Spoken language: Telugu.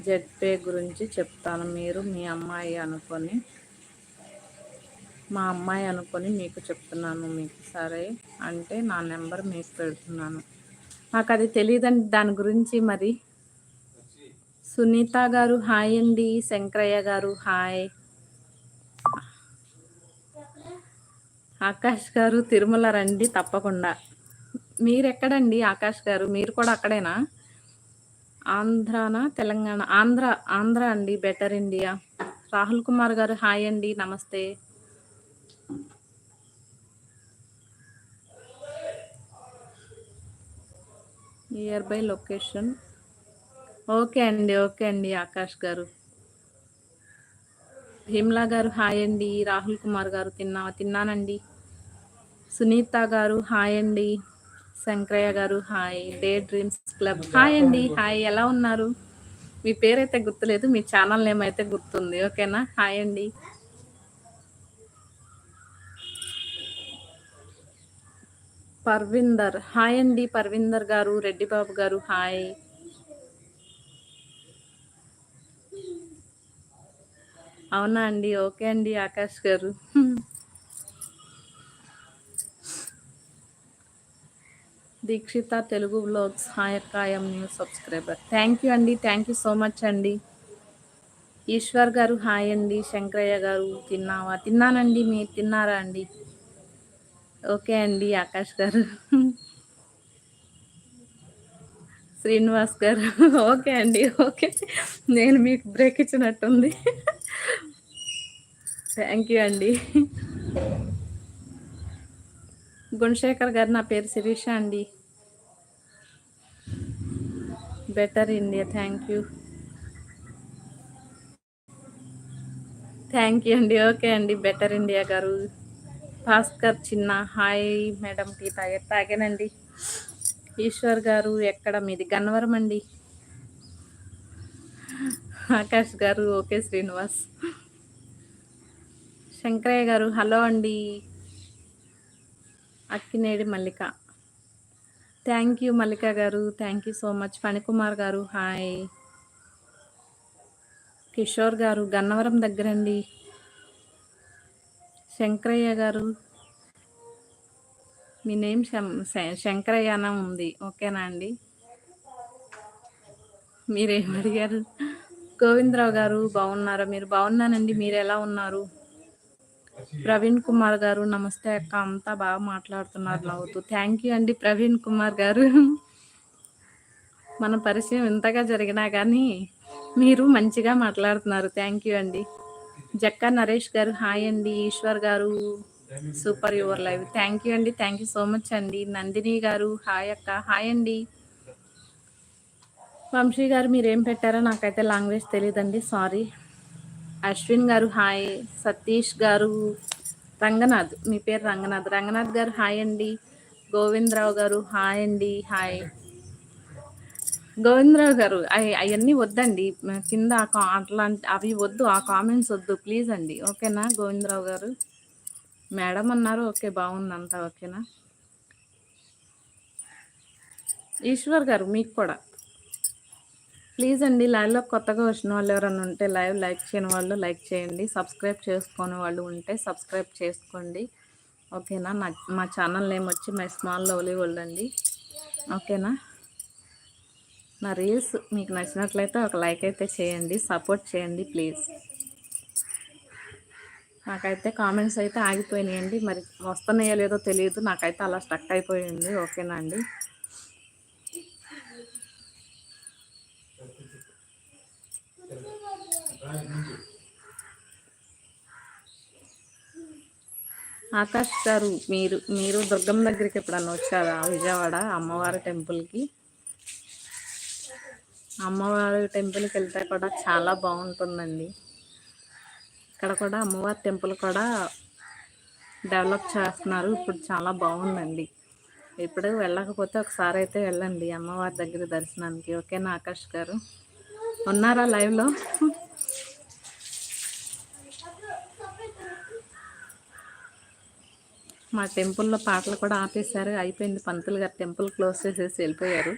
జెడ్పే గురించి చెప్తాను. మీరు మా అమ్మాయి అనుకొని మీకు చెప్తున్నాను. మీకు సరే అంటే నా నెంబర్ మీకు పెడుతున్నాను. నాకు అది తెలియదండి దాని గురించి మరి. సునీత గారు హాయ్ అండి. శంకరయ్య గారు హాయ్. ఆకాష్ గారు తిరుమల రండి తప్పకుండా. మీరెక్కడండి ఆకాష్ గారు? మీరు కూడా అక్కడేనా? ఆంధ్రానా తెలంగాణ? ఆంధ్ర అండి. Better India. రాహుల్ కుమార్ గారు హాయ్ అండి. నమస్తే. Near by location. ఓకే అండి ఆకాష్ గారు. భీమ్లా గారు హాయ్ అండి. రాహుల్ కుమార్ గారు తిన్నానండి. సునీత గారు హాయ్ అండి. శంకరయ్య గారు hi. Day dreams club hi అండి. హాయ్, ఎలా ఉన్నారు? మీ పేరైతే గుర్తులేదు, మీ ఛానల్ నేమ్ అయితే గుర్తుంది. ఓకేనా? హాయ్ అండి. పర్విందర్ హాయ్ అండి. పర్విందర్ గారు, రెడ్డి బాబు గారు హాయ్. అవునా అండి? ఓకే అండి ఆకాష్ గారు. దీక్షిత తెలుగు వ్లాగ్స్ హాయ్ అక్క, I'm new subscriber. Thank you అండి. థ్యాంక్ యూ సో మచ్ అండి. ఈశ్వర్ గారు హాయ్ అండి. శంకరయ్య గారు తిన్నానండి. మీరు తిన్నారా అండి? ఓకే అండి ఆకాష్ గారు. శ్రీనివాస్ గారు ఓకే అండి. ఓకే, నేను మీకు బ్రేక్ ఇచ్చినట్టుంది. థ్యాంక్ యూ అండి. గుణశేఖర్ గారు, నా పేరు శిరీష అండి. Better India. థ్యాంక్ యూ అండి. ఓకే అండి. బెటర్ ఇండియా గారు. భాస్కర్ చిన్న హాయ్ మేడం. టీ తాగానండి. ఈశ్వర్ గారు ఎక్కడ మీది? గన్నవరం అండి. ఆకాష్ గారు ఓకే. శ్రీనివాస్. శంకరయ్య గారు హలో అండి. అక్కినేడి మల్లిక. థ్యాంక్ యూ మల్లిక గారు. Thank you so much. Phanikumar గారు హాయ్. కిషోర్ గారు గన్నవరం దగ్గరండి. శంకరయ్య గారు మీ నేమ్ శంకరయ్య అనే ఉంది. ఓకేనా అండి? మీరేం అడిగారు? గోవిందరావు గారు బాగున్నారా? మీరు? బాగున్నానండి. మీరు ఎలా ఉన్నారు? ప్రవీణ్ కుమార్ గారు నమస్తే అక్క, అంతా బాగా మాట్లాడుతున్నారు నవ్వుతూ. థ్యాంక్ యూ అండి ప్రవీణ్ కుమార్ గారు. మన పరిచయం ఇంతగా జరిగినా కానీ మీరు మంచిగా మాట్లాడుతున్నారు. థ్యాంక్ యూ అండి. జక్కా నరేష్ గారు హాయ్ అండి. ఈశ్వర్ గారు super you're live. Thank you అండి. థ్యాంక్ యూ సో మచ్ అండి. నందిని గారు హాయ్ అక్క. హాయ్ అండి. వంశీ గారు మీరేం పెట్టారో నాకైతే లాంగ్వేజ్ తెలియదండి, సారీ. అశ్విన్ గారు హాయ్. సతీష్ గారు రంగనాథ్, మీ పేరు రంగనాథ్ గారు హాయ్ అండి. గోవిందరావు గారు హాయ్ అండి. హాయ్ గోవిందరావు గారు. అవన్నీ వద్దండి, కింద అట్లాంటి అవి వద్దు, ఆ కామెంట్స్ వద్దు ప్లీజ్ అండి. ఓకేనా? గోవిందరావు గారు మేడం అన్నారు. ఓకే, బాగుంది అంతా. ఓకేనా? ఈశ్వర్ గారు మీకు కూడా ప్లీజ్ అండి. లైవ్లో కొత్తగా వచ్చిన వాళ్ళు ఎవరైనా ఉంటే లైవ్ లైక్ చేయని వాళ్ళు లైక్ చేయండి. సబ్స్క్రైబ్ చేసుకునే వాళ్ళు ఉంటే సబ్స్క్రైబ్ చేసుకోండి. ఓకేనా? మా ఛానల్ నేమ్ వచ్చి మై స్మాల్ లవ్లీ వరల్డ్ అండి. ఓకేనా? నా రీల్స్ మీకు నచ్చినట్లయితే ఒక లైక్ అయితే చేయండి, సపోర్ట్ చేయండి ప్లీజ్. నాకైతే కామెంట్స్ అయితే ఆగిపోయినాయండి, మరి వస్తున్నాయో లేదో తెలియదు, నాకైతే అలా స్టక్ అయిపోయింది. ఓకేనా అండి? ఆకాష్ గారు మీరు దుర్గమ్మ దగ్గరికి ఎప్పుడన్నా వచ్చారా? విజయవాడ అమ్మవారి టెంపుల్కి. అమ్మవారి టెంపుల్కి వెళ్తే కూడా చాలా బాగుంటుందండి. ఇక్కడ కూడా అమ్మవారి టెంపుల్ కూడా డెవలప్ చేస్తున్నారు, ఇప్పుడు చాలా బాగుందండి. ఇప్పుడు వెళ్ళకపోతే ఒకసారి అయితే వెళ్ళండి అమ్మవారి దగ్గర దర్శనానికి. ఓకేనా? ఆకాష్ గారు ఉన్నారా లైవ్లో? మా టెంపుల్లో పాటలు కూడా ఆపేశారు, అయిపోయింది. పంతులు గారు టెంపుల్ క్లోజ్ చేసేసి వెళ్ళిపోయారు.